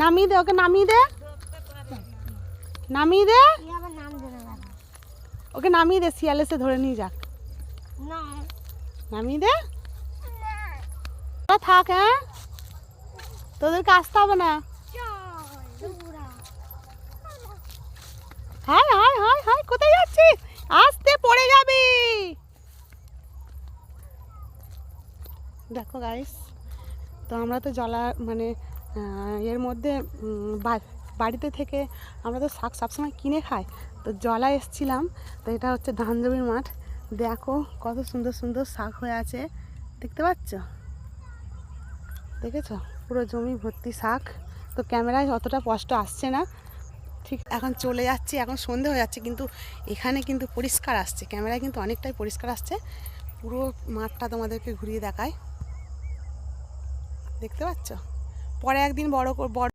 নামিয়ে দে, ওকে নামিয়ে দে, নামিয়ে দে, ওকে নামিয়ে দে, শিয়াল এসে ধরে নিয়ে যাক। নামিয়ে দে, থাক। হ্যাঁ, তোদেরকে আসতে হবে না। হাই হাই হাই হাই, কোথায় যাচ্ছিস? আসতে, পড়ে যাবি। দেখো গাইস, তো আমরা তো মানে এর মধ্যে বাড়িতে থেকে আমরা তো শাক সবসময় কিনে খাই। তো জলা এসছিলাম, তো এটা হচ্ছে ধান জমির মাঠ। দেখো কত সুন্দর সুন্দর শাক হয়ে আছে, দেখতে পাচ্ছ? দেখেছো? পুরো জমি ভর্তি শাক। তো ক্যামেরায় অতটা স্পষ্ট আসছে না। ঠিক এখন চলে যাচ্ছি, এখন সন্ধে হয়ে যাচ্ছে, কিন্তু এখানে কিন্তু পরিষ্কার আসছে, ক্যামেরায় কিন্তু অনেকটাই পরিষ্কার আসছে। পুরো মাঠটা তোমাদেরকে ঘুরিয়ে দেখায়, দেখতে পাচ্ছ? পরে একদিন বড়